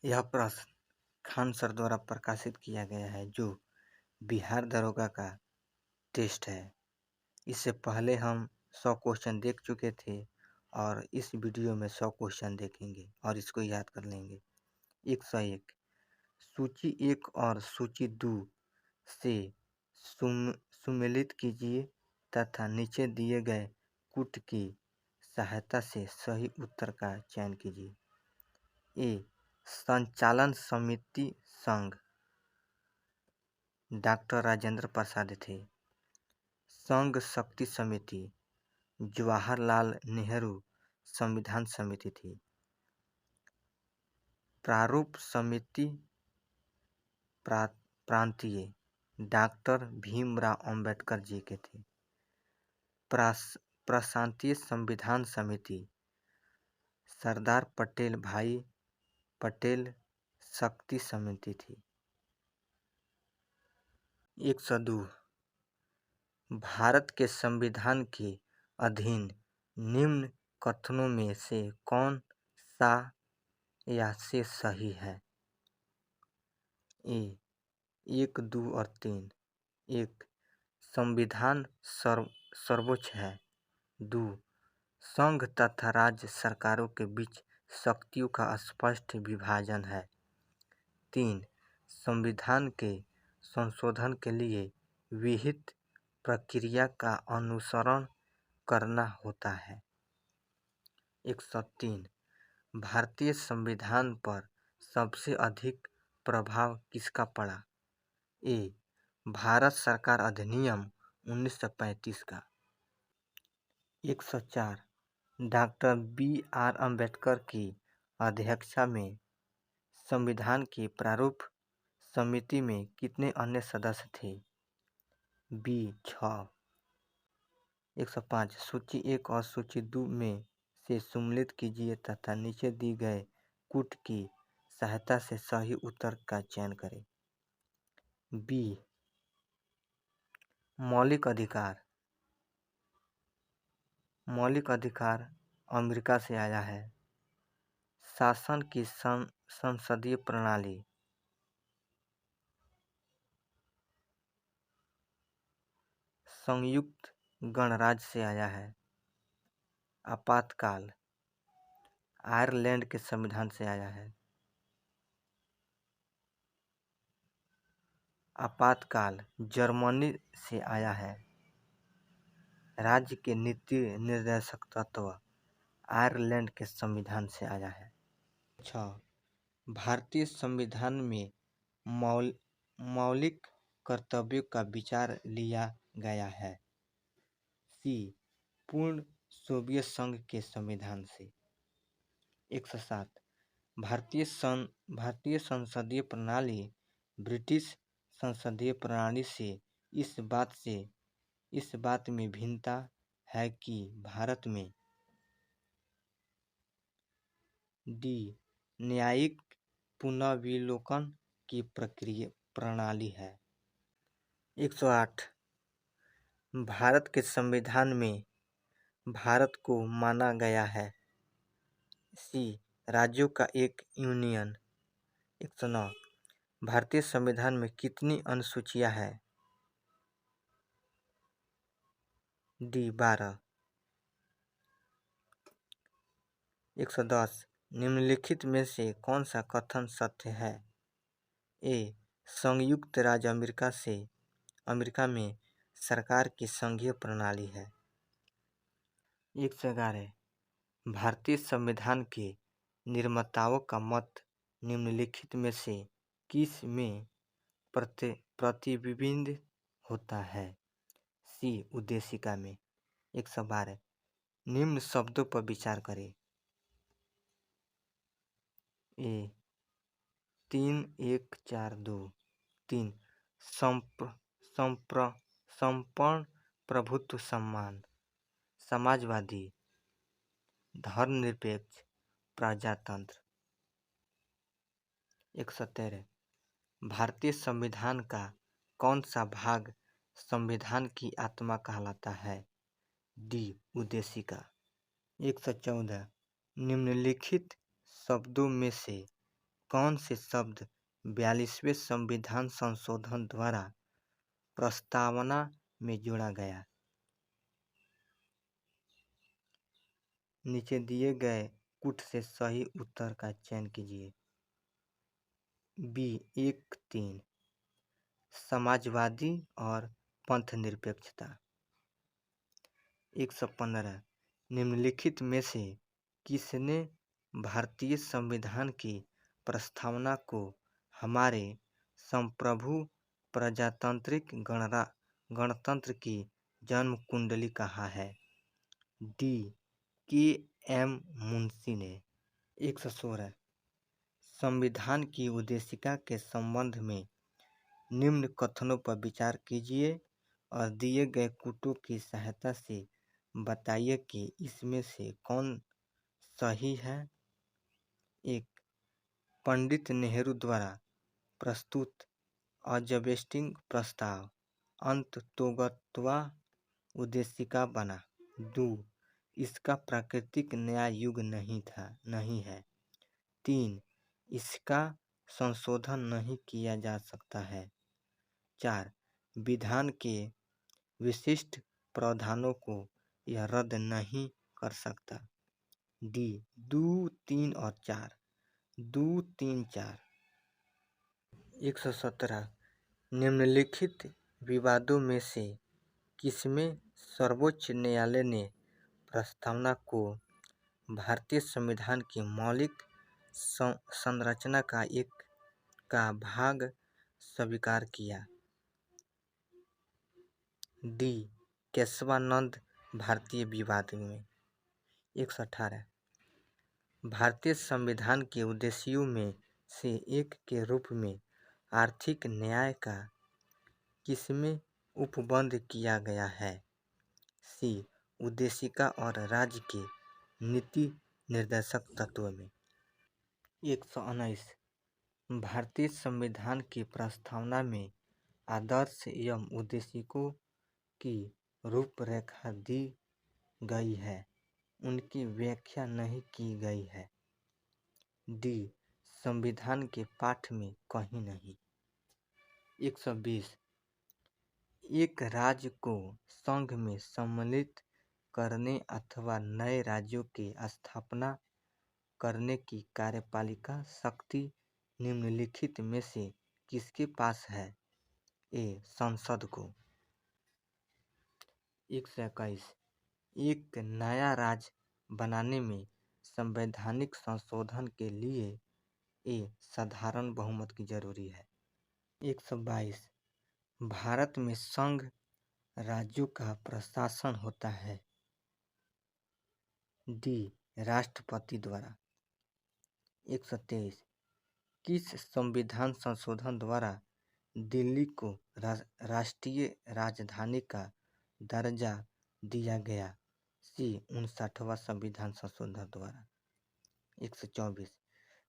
यह प्रश्न खान सर द्वारा प्रकाशित किया गया है जो बिहार दरोगा का टेस्ट है। इससे पहले हम 100 क्वेश्चन देख चुके थे और इस वीडियो में 100 क्वेश्चन देखेंगे और इसको याद कर लेंगे। 101 सूची 1 और सूची 2 से सुमेलित कीजिए तथा नीचे दिए गए कूट की सहायता से सही उत्तर का चयन कीजिए। ए संचालन समिति संघ डॉक्टर राजेंद्र प्रसाद थे। संघ शक्ति समिति जवाहरलाल नेहरू संविधान समिति थी। प्रारूप समिति प्रांतीय डॉक्टर भीमराव अंबेडकर जी के थे। प्रांतीय संविधान समिति सरदार पटेल भाई पटेल शक्ति समिति थी। 102 भारत के संविधान के अधीन निम्न कथनों में से कौन सा या से सही है? ए 1, 2 और 3। 1 संविधान सर्वोच्च है। 2 संघ तथा राज्य सरकारों के बीच शक्तियों का स्पष्ट विभाजन है। 3 संविधान के संशोधन के लिए विहित प्रक्रिया का अनुसरण करना होता है। 103 भारतीय संविधान पर सबसे अधिक प्रभाव किसका पड़ा? ए भारत सरकार अधिनियम 1935 का। 104 डॉक्टर बी.आर. अम्बेडकर की अध्यक्षता में संविधान की प्रारूप समिति में कितने अन्य सदस्य थे? बी 6। 105 सूची 1 और सूची 2 में से सम्मिलित कीजिए तथा नीचे दी गए कूट की सहायता से सही उत्तर का चयन करें। बी मौलिक अधिकार अमेरिका से आया है। शासन की संसदीय प्रणाली संयुक्त गणराज्य से आया है। आपातकाल आयरलैंड के संविधान से आया है। आपातकाल जर्मनी से आया है। राज्य के नीति निर्देशक तत्व आयरलैंड के संविधान से आया है। 6 भारतीय संविधान में मौलिक कर्तव्यों का विचार लिया गया है। सी पूर्ण सोवियत संघ के संविधान से। 107 भारतीय संसदीय प्रणाली ब्रिटिश संसदीय प्रणाली से इस बात में भिन्नता है कि भारत में डी न्यायिक पुनर्विलोकन की प्रणाली है। 108 भारत के संविधान में भारत को माना गया है। सी राज्यों का एक यूनियन। 109 भारतीय संविधान में कितनी अनुसूचियां हैं? डी 12। 110 निम्नलिखित में से कौन सा कथन सत्य है? ए संयुक्त राज्य अमेरिका में सरकार की संघीय प्रणाली है। 111 भारतीय संविधान के निर्माताओं का मत निम्नलिखित में से किस में प्रतिबिंबित होता है? सी उद्देशिका में। 112 निम्न शब्दों पर विचार करें। ए 3 1 4 2। 3 संपूर्ण प्रभुत्व सम्मान समाजवादी धर्मनिरपेक्ष प्रजातंत्र। 117 भारतीय संविधान का कौन सा भाग संविधान की आत्मा कहलाता है? डी उद्देशिका। 114 निम्नलिखित शब्दों में से कौन से शब्द 42वें संविधान संशोधन द्वारा प्रस्तावना में जोड़ा गया? नीचे दिए गए कुट से सही उत्तर का चयन कीजिए। बी 1-3 समाजवादी और पंथ निरपेक्षता। 115 निम्नलिखित में से किसने भारतीय संविधान की प्रस्तावना को हमारे संप्रभु प्रजातांत्रिक गणतंत्र की जन्म कुंडली कहा है? D KM. मुंशी ने। 116 संविधान की उद्देशिका के संबंध में निम्न कथनों पर विचार कीजिए और दिए गए कूटों की सहायता से बताइए कि इसमें से कौन सही है। 1 पंडित नेहरू द्वारा प्रस्तुत अजबेस्टिंग प्रस्ताव अंततोगत्वा उद्देशिका बना। 2 इसका प्राकृतिक न्याय युग नहीं है। 3 इसका संशोधन नहीं किया जा सकता है। 4 विधान के विशिष्ट प्रावधानों को यह रद्द नहीं कर सकता। डी 2, 3 और 4। 2, 3, 4। 117 निम्नलिखित विवादों में से किसमें सर्वोच्च न्यायालय ने प्रस्तावना को भारतीय संविधान की मौलिक संरचना का भाग स्वीकार किया? डी केशवानंद भारतीय विवाद में। 118 भारतीय संविधान के उद्देश्यों में से एक के रूप में आर्थिक न्याय का किसमें उपबंध किया गया है? सी उद्देशिका और राज्य के नीति निर्देशक तत्व में। 119 भारतीय संविधान की प्रस्तावना में आदर्श एवं उद्देशिकों की रूपरेखा दी गई है, उनकी व्याख्या नहीं की गई है। डी संविधान के पाठ में कहीं नहीं। 120 एक राज्य को संघ में सम्मिलित करने अथवा नए राज्यों की स्थापना करने की कार्यपालिका शक्ति निम्नलिखित में से किसके पास है? ए संसद को। 121 एक नया राज्य बनाने में संवैधानिक संशोधन के लिए ए साधारण बहुमत की जरूरी है। 122 भारत में संघ राज्यों का प्रशासन होता है। डी राष्ट्रपति द्वारा। 123 किस संविधान संशोधन द्वारा दिल्ली को राष्ट्रीय राजधानी का दर्जा दिया गया? सी 59वां संविधान संशोधन द्वारा। 124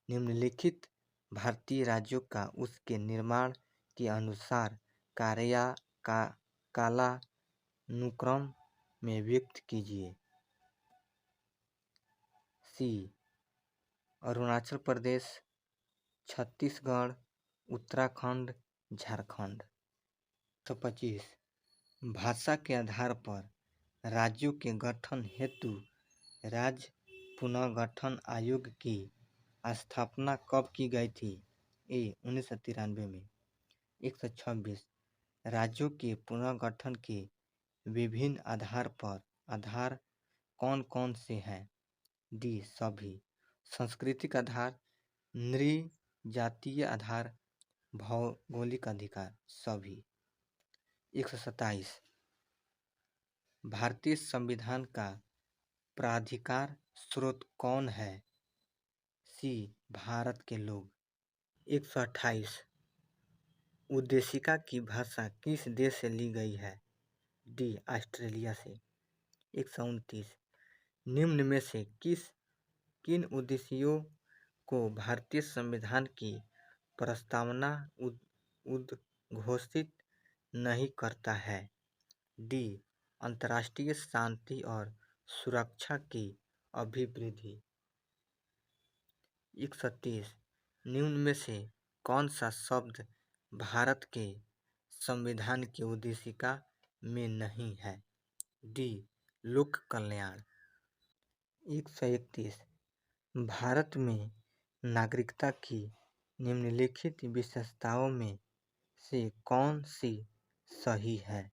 निम्नलिखित भारतीय राज्यों का उसके निर्माण के अनुसार कालानुक्रम में व्यक्त कीजिए। सी अरुणाचल प्रदेश, छत्तीसगढ़, उत्तराखंड, झारखंड। 125 भाषा के आधार पर राज्यों के गठन हेतु राज्य पुनर्गठन आयोग की स्थापना कब की गई थी? ए 1993 में। 126 राज्यों के पुनर्गठन के विभिन्न आधार कौन कौन से हैं? डी सभी। सांस्कृतिक आधार, नृजातीय आधार, भौगोलिक अधिकार सभी। 127 भारतीय संविधान का प्राधिकार स्रोत कौन है? सी भारत के लोग। 128 उद्देशिका की भाषा किस देश से ली गई है? डी ऑस्ट्रेलिया से। 129 निम्न में से किन उद्देश्यों को भारतीय संविधान की प्रस्तावना उद्घोषित नहीं करता है? डी अंतर्राष्ट्रीय शांति और सुरक्षा की अभिवृद्धि। 130 निम्न में से कौन सा शब्द भारत के संविधान की उद्देशिका में नहीं है? डी. लोक कल्याण। 131 भारत में नागरिकता की निम्नलिखित विशेषताओं में से कौन सी सही है?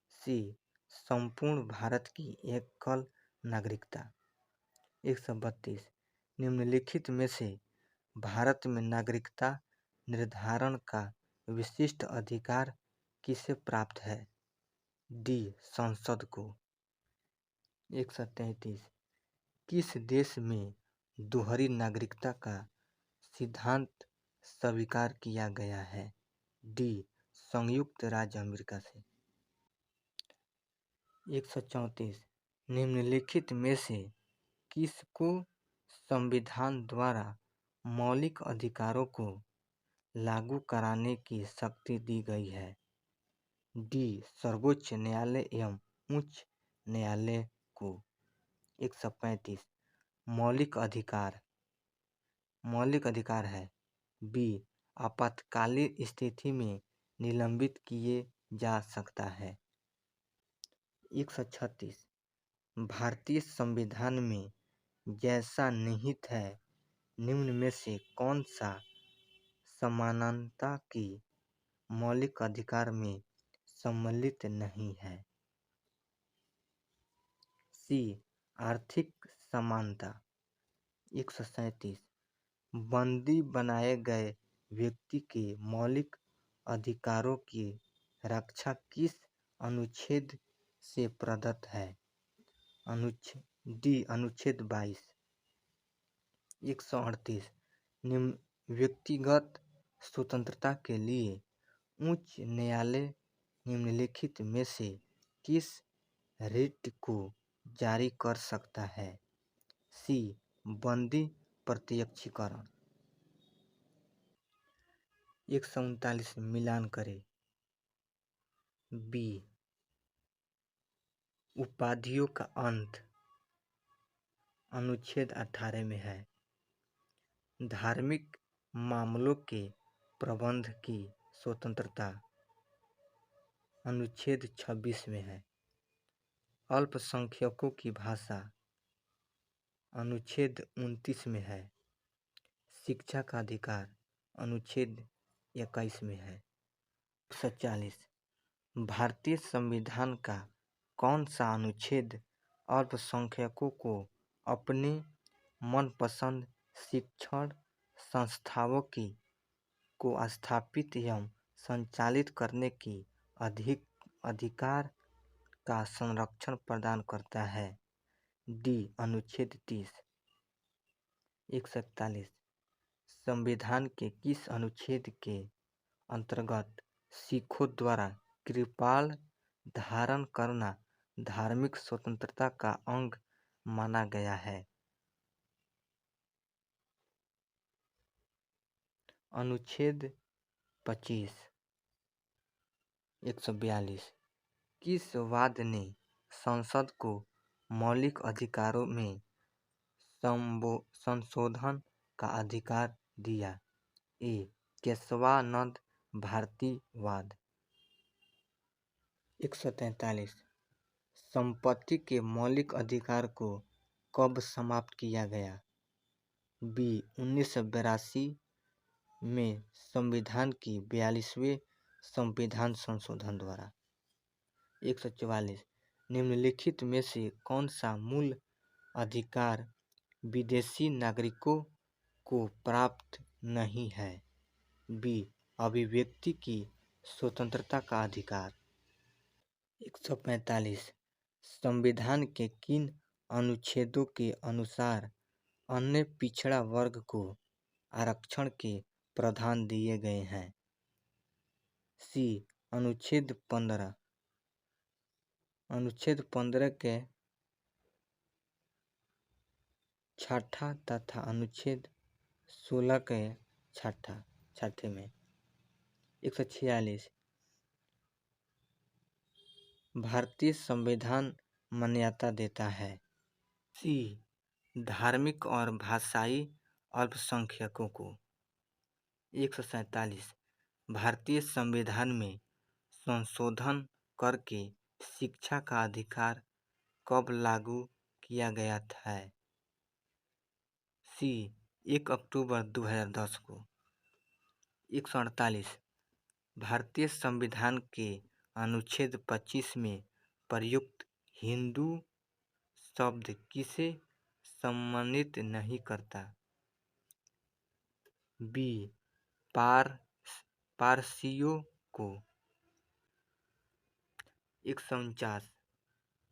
सी. संपूर्ण भारत की एकल नागरिकता। 132 निम्नलिखित में से भारत में नागरिकता निर्धारण का विशिष्ट अधिकार किसे प्राप्त है? डी. संसद को। 133 किस देश में दोहरी नागरिकता का सिद्धांत स्वीकार किया गया है? डी. संयुक्त राज्य अमेरिका से। 134 निम्नलिखित में से किसको संविधान द्वारा मौलिक अधिकारों को लागू कराने की शक्ति दी गई है? डी. सर्वोच्च न्यायालय एवं उच्च न्यायालय को। 135 मौलिक अधिकार है। बी. आपातकालीन स्थिति में निलंबित किए जा सकता है। 136 भारतीय संविधान में जैसा निहित है निम्न में से कौन सा समानता की मौलिक अधिकार में सम्मिलित नहीं है? सी. आर्थिक समानता। 137 बंदी बनाए गए व्यक्ति के मौलिक अधिकारों की रक्षा किस अनुच्छेद से प्रदत्त है? डी. अनुच्छेद 22। 138 व्यक्तिगत स्वतंत्रता के लिए उच्च न्यायालय निम्नलिखित में से किस रिट को जारी कर सकता है? सी. बंदी प्रत्यक्षीकरण। 139 मिलान करें। बी. उपाधियों का अंत अनुच्छेद 18 में है। धार्मिक मामलों के प्रबंध की स्वतंत्रता अनुच्छेद 26 में है। अल्पसंख्यकों की भाषा अनुच्छेद 29 में है। शिक्षा का अधिकार अनुच्छेद 21 में है। 140 भारतीय संविधान का कौन सा अनुच्छेद अल्पसंख्यकों को अपने मनपसंद शिक्षण संस्थानों को स्थापित एवं संचालित करने की अधिकार का संरक्षण प्रदान करता है? डी. अनुच्छेद 30। 141 संविधान के किस अनुच्छेद के अंतर्गत सिखों द्वारा कृपाल धारण करना धार्मिक स्वतंत्रता का अंग माना गया है? अनुच्छेद 25। 142 किस वाद ने संसद को मौलिक अधिकारों में संशोधन का अधिकार दिया? ए. केशवानंद भारती वाद। 143 संपत्ति के मौलिक अधिकार को कब समाप्त किया गया? बी. 1982 में संविधान की 42वें संविधान संशोधन द्वारा। 144 निम्नलिखित में से कौन सा मूल अधिकार विदेशी नागरिकों को प्राप्त नहीं है? बी. अभिव्यक्ति की स्वतंत्रता का अधिकार। 145 संविधान के किन अनुच्छेदों के अनुसार अन्य पिछड़ा वर्ग को आरक्षण के प्रावधान दिए गए हैं? सी. अनुच्छेद 15। अनुच्छेद 15 के छठा तथा अनुच्छेद 16 के छठे में। 146 भारतीय संविधान मान्यता देता है? सी. धार्मिक और भाषाई अल्पसंख्यकों को। 147 भारतीय संविधान में संशोधन करके शिक्षा का अधिकार कब लागू किया गया है? सी 1 अक्टूबर 2010 को। 148 भारतीय संविधान के अनुच्छेद 25 में प्रयुक्त हिंदू शब्द किसे सम्मानित नहीं करता? बी पारसियों को। 149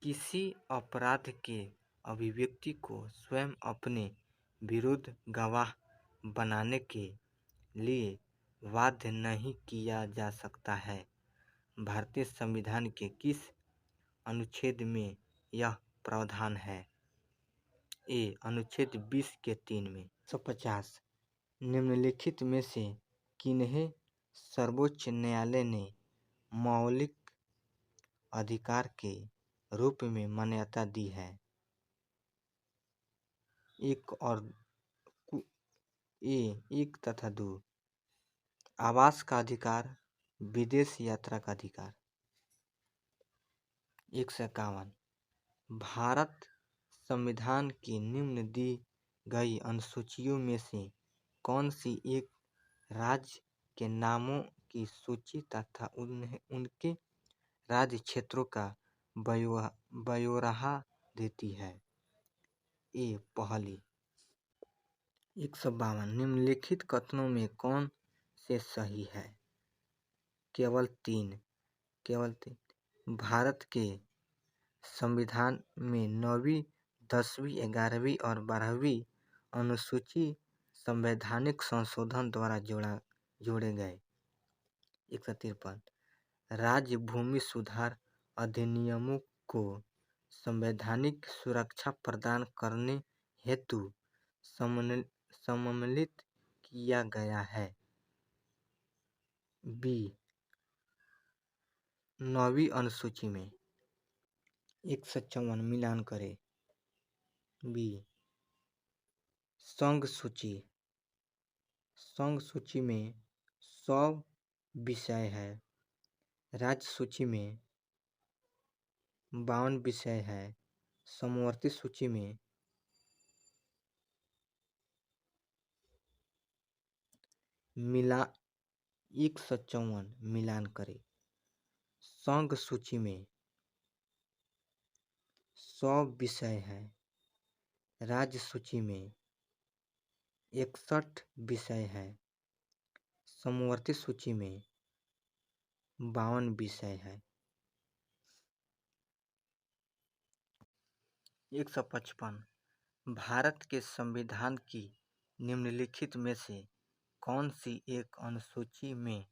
किसी अपराध के अभिव्यक्ति को स्वयं अपने विरुद्ध गवाह बनाने के लिए बाध्य नहीं किया जा सकता है। भारतीय संविधान के किस अनुच्छेद में यह प्रावधान है? ए अनुच्छेद 20 के 3 में। 150 निम्नलिखित में से किन्हें सर्वोच्च न्यायालय ने मौलिक अधिकार के रूप में मान्यता दी है? एक तथा 2 आवास का अधिकार, विदेश यात्रा का अधिकार। 151 भारत संविधान की निम्न दी गई अनुसूचियों में से कौन सी एक राज्य के नामों की सूची तथा उनके राज्य क्षेत्रों का ब्यौरा देती है? ए पहली। 152 निम्नलिखित कथनों में कौन से सही है? केवल तीन। भारत के संविधान में 9वीं, 10वीं, 11वीं और 12वीं अनुसूची संवैधानिक संशोधन द्वारा जोड़े गए। 153 राज्य भूमि सुधार अधिनियमों को संवैधानिक सुरक्षा प्रदान करने हेतु सम्मिलित किया गया है। बी 9वीं अनुसूची में। 154 मिलान करें। बी संघ सूची में 100 विषय है। राज्य सूची में 52 विषय है। समवर्ती सूची में 154 मिलान करें। संघ सूची में 100 विषय है। राज्य सूची में 61 विषय है। समवर्ती सूची में 52 विषय है। 155 भारत के संविधान की निम्नलिखित में से कौन सी एक अनुसूची में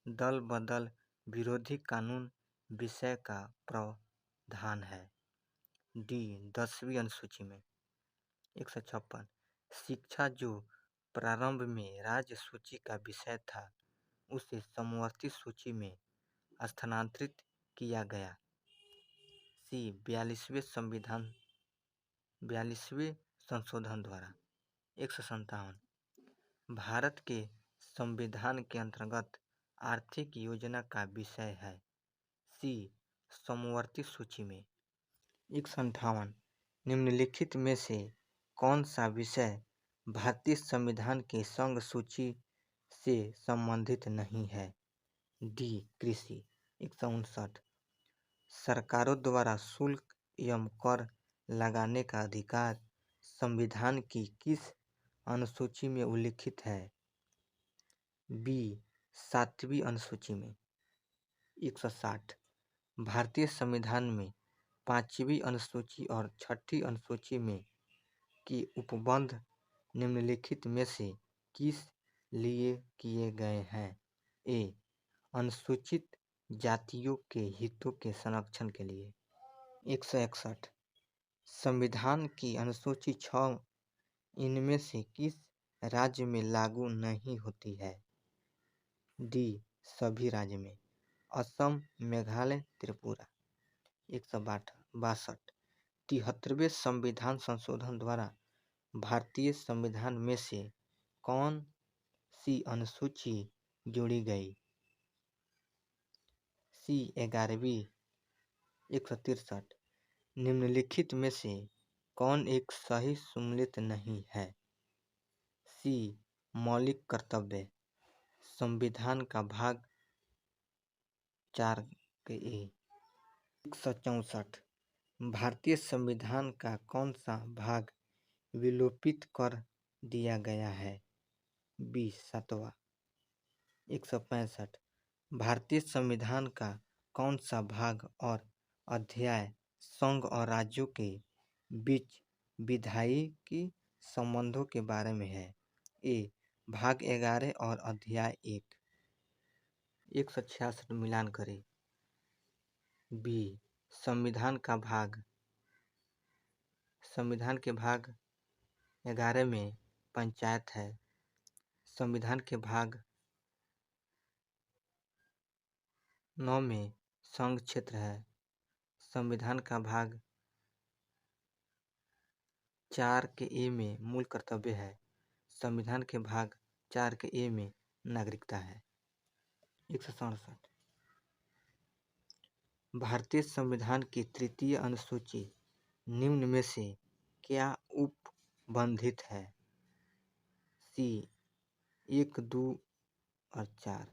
दल बदल विरोधी कानून विषय का प्रावधान है? डी 10वीं अनुसूची में। 156 शिक्षा जो प्रारंभ में राज्य सूची का विषय था उसे समवर्ती सूची में स्थानांतरित किया गया। सी 42वें संशोधन द्वारा। 157 भारत के संविधान के अंतर्गत आर्थिक योजना का विषय है। सी समवर्ती सूची में। 158 निम्नलिखित में से कौन सा विषय भारतीय संविधान के संघ सूची से संबंधित नहीं है? डी कृषि। 159 सरकारों द्वारा शुल्क एवं कर लगाने का अधिकार संविधान की किस अनुसूची में उल्लिखित है? बी 7वीं अनुसूची में। 160 भारतीय संविधान में 5वीं अनुसूची और 6ठी अनुसूची में की उपबंध निम्नलिखित में से किस लिए किए गए हैं? ए अनुसूचित जातियों के हितों के संरक्षण के लिए। 161 संविधान की अनुसूची 6 इनमें से किस राज्य में लागू नहीं होती है? डी सभी राज्य में। असम, मेघालय, त्रिपुरा। 162 73वें संविधान संशोधन द्वारा भारतीय संविधान में से कौन सी अनुसूची जोड़ी गई। सी 11वीं 163। निम्नलिखित में से कौन एक सही सम्मिलित नहीं है? सी मौलिक कर्तव्य संविधान का भाग 4 के ए। 164। भारतीय संविधान का कौन सा भाग विलोपित कर दिया गया है? बी 7वां। 165। भारतीय संविधान का कौन सा भाग और अध्याय संघ और राज्यों के बीच विधायी संबंधों के बारे में है? ए भाग 11 और अध्याय 1। 166 मिलान करें। बी संविधान के भाग 11 में पंचायत है। संविधान के भाग 9 में संघ क्षेत्र है। संविधान का भाग 4 के ए में मूल कर्तव्य है। संविधान के भाग 4 के ए में नागरिकता है। 167। भारतीय संविधान की तृतीय अनुसूची निम्न में से क्या उपबंधित है? सी 1, 2 और 4।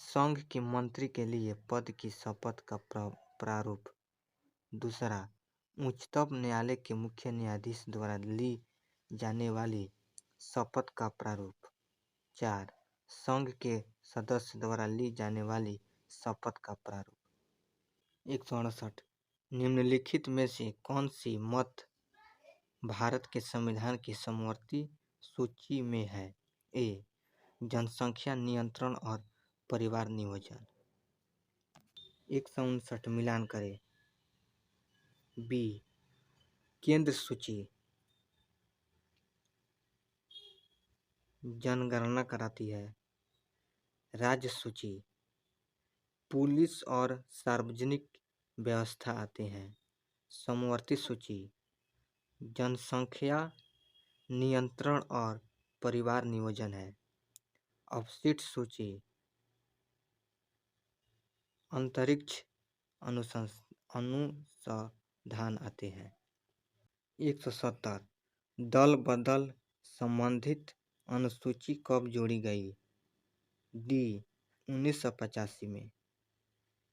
संघ के मंत्री के लिए पद की शपथ का प्रारूप। दूसरा, उच्चतम न्यायालय के मुख्य न्यायाधीश द्वारा ली जाने वाली शपथ का प्रारूप। 4, संघ के सदस्य द्वारा ली जाने वाली शपथ का प्रारूप। 168। निम्नलिखित में से कौन सी मत भारत के संविधान की समवर्ती सूची में है? ए जनसंख्या नियंत्रण और परिवार नियोजन। 159 मिलान करें। बी केंद्र सूची जनगणना कराती है। राज्य सूची पुलिस और सार्वजनिक व्यवस्था आते हैं। समवर्ती सूची जनसंख्या नियंत्रण और परिवार नियोजन है। अपशिष्ट सूची अंतरिक्ष अनुसंधान आते हैं। 170 दल बदल संबंधित अनुसूची कब जोड़ी गई? डी 1985 में।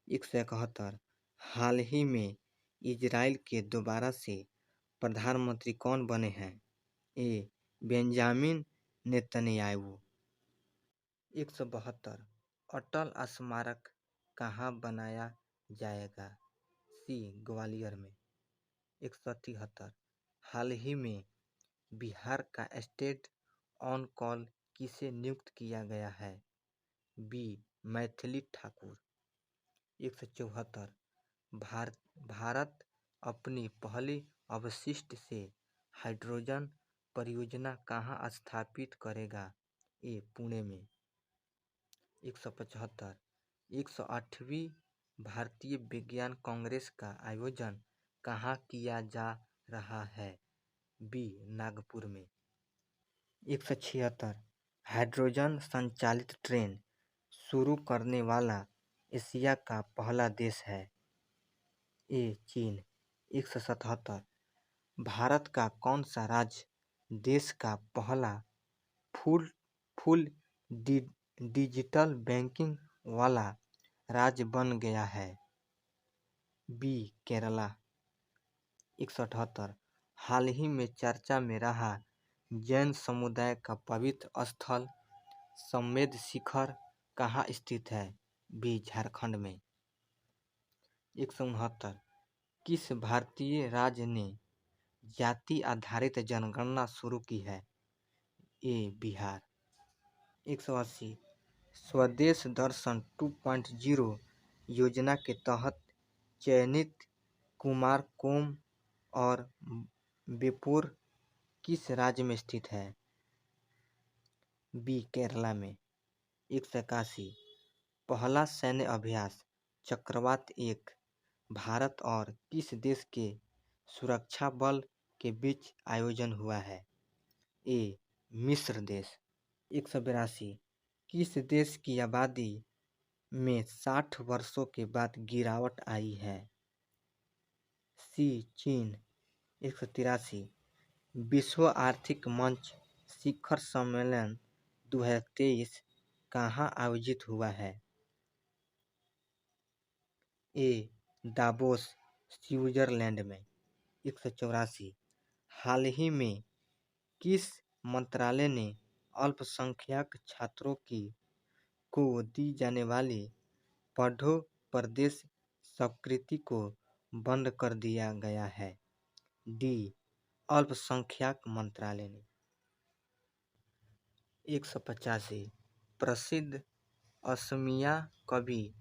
171 हाल ही में इजराइल के दोबारा से प्रधानमंत्री कौन बने हैं? ए बेंजामिन नेतन्याहू। 172 अटल स्मारक कहाँ बनाया जाएगा? सी ग्वालियर में। 173 हाल ही में बिहार का स्टेट ऑन कॉल किसे नियुक्त किया गया है? बी मैथिली ठाकुर। 174 भारत अपनी पहली अवशिष्ट से हाइड्रोजन परियोजना कहाँ स्थापित करेगा? ए पुणे में। 175 108वीं भारतीय विज्ञान कांग्रेस का आयोजन कहाँ किया जा रहा है? बी नागपुर में। 176 हाइड्रोजन संचालित ट्रेन शुरू करने वाला एशिया का पहला देश है। ए चीन। 177 भारत का कौन सा राज्य देश का पहला फुल डिजिटल बैंकिंग वाला राज्य बन गया है? बी केरला। 178 हाल ही में चर्चा में रहा जैन समुदाय का पवित्र स्थल समेध शिखर कहाँ स्थित है? बी झारखंड में। 169 किस भारतीय राज्य ने जाति आधारित जनगणना शुरू की है? ए बिहार। 180 स्वदेश दर्शन 2.0 योजना के तहत चयनित कुमारकोम और बेपोर किस राज्य में स्थित है? बी केरला में। 181 पहला सैन्य अभ्यास चक्रवात 1 भारत और किस देश के सुरक्षा बल के बीच आयोजन हुआ है? ए मिस्र देश। 182। किस देश की आबादी में 60 वर्षों के बाद गिरावट आई है? सी चीन। 183। विश्व आर्थिक मंच शिखर सम्मेलन 2023 कहाँ आयोजित हुआ है? ए दावोस स्विट्जरलैंड में। 184। हाल ही में किस मंत्रालय ने अल्पसंख्यक छात्रों को दी जाने वाली पढ़ो प्रदेश स्वीकृति को बंद कर दिया गया है? डी अल्पसंख्यक मंत्रालय ने। 185। प्रसिद्ध असमिया कवि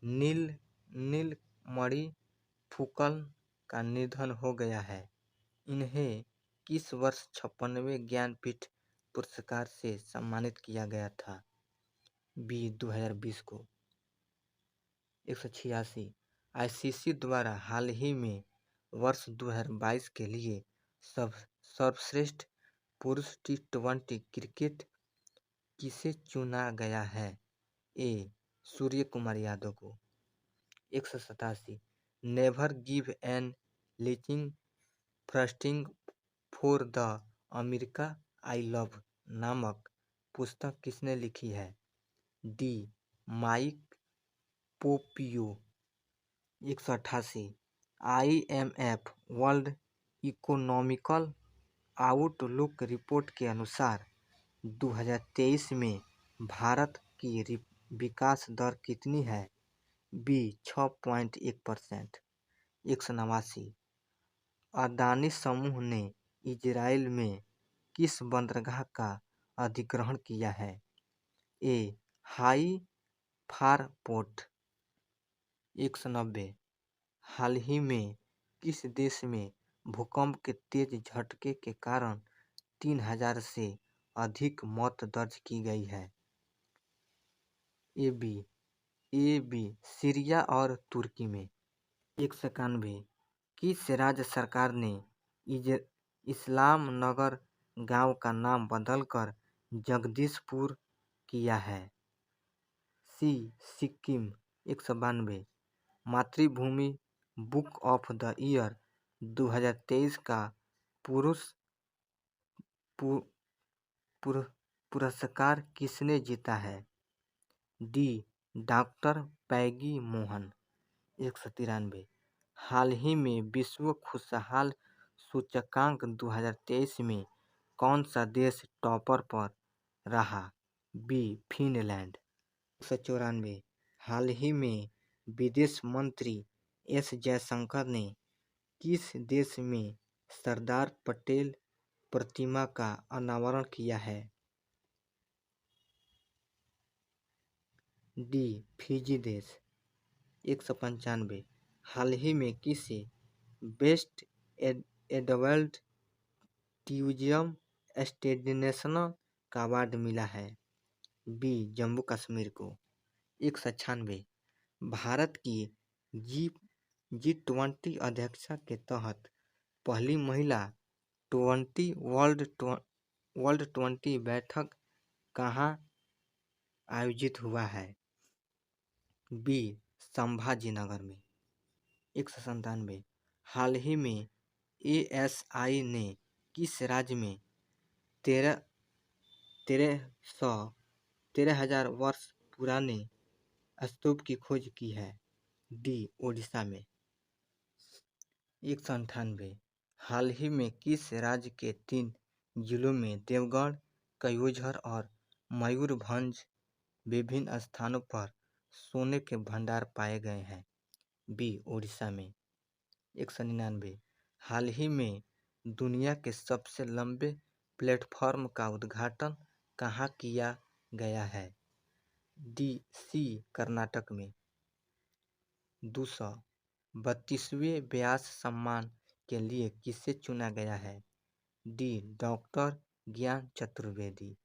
नीलमणि फुकन का निधन हो गया है। इन्हें किस वर्ष 56वें ज्ञानपीठ पुरस्कार से सम्मानित किया गया था? बी 2020 को। 186। आईसीसी द्वारा हाल ही में वर्ष 2022 के लिए सर्वश्रेष्ठ पुरुष टी20 क्रिकेट किसे चुना गया है? ए सूर्य कुमार यादव को। 187। Never give an leeching frosting for the America I love नामक पुस्तक किसने लिखी है? डी माइक पोपियो। 188। IMF world economical outlook report के अनुसार 2023 में भारत की विकास दर कितनी है? बी 6.1%। 189। अदानी समूह ने इजराइल में किस बंदरगाह का अधिग्रहण किया है? ए हाइफा पोर्ट। 190। हाल ही में किस देश में भूकंप के तेज झटके के कारण 3000 से अधिक मौत दर्ज की गई है? ए बी सीरिया और तुर्की में। 191। किस राज्य सरकार ने इस्लाम नगर गांव का नाम बदलकर जगदीशपुर किया है? सी सिक्किम। 192। मातृभूमि बुक ऑफ द ईयर 2023 का पुरस्कार किसने जीता है? डी डॉक्टर पैगी मोहन। 193। हाल ही में विश्व खुशहाल सूचकांक 2023 में कौन सा देश टॉपर पर रहा? B Finland. 194। हाल ही में विदेश मंत्री एस जयशंकर ने किस देश में सरदार पटेल प्रतिमा का अनावरण किया है? डी फिजी देश। 195। हाल ही में किसे बेस्ट एडल्ट टूरिज्म डेस्टिनेशन का अवार्ड मिला है? बी जम्मू कश्मीर को। 196। भारत की G20 अध्यक्षता के तहत पहली महिला वर्ल्ड 20 बैठक कहाँ आयोजित हुआ है? बी संभाजीनगर में। 197। हाल ही में ASI ने किस राज्य में 13,000 वर्ष पुराने स्तूप की खोज की है? डी ओडिशा में। 198। हाल ही में किस राज्य के 3 जिलों में देवगढ़, कयूझर और मयूरभंज विभिन्न स्थानों पर सोने के भंडार पाए गए हैं? बी ओडिशा में। 199। हाल ही में दुनिया के सबसे लंबे प्लेटफॉर्म का उद्घाटन कहाँ किया गया है? डी सी कर्नाटक में। 232वें व्यास सम्मान के लिए किसे चुना गया है? डी डॉक्टर ज्ञान चतुर्वेदी।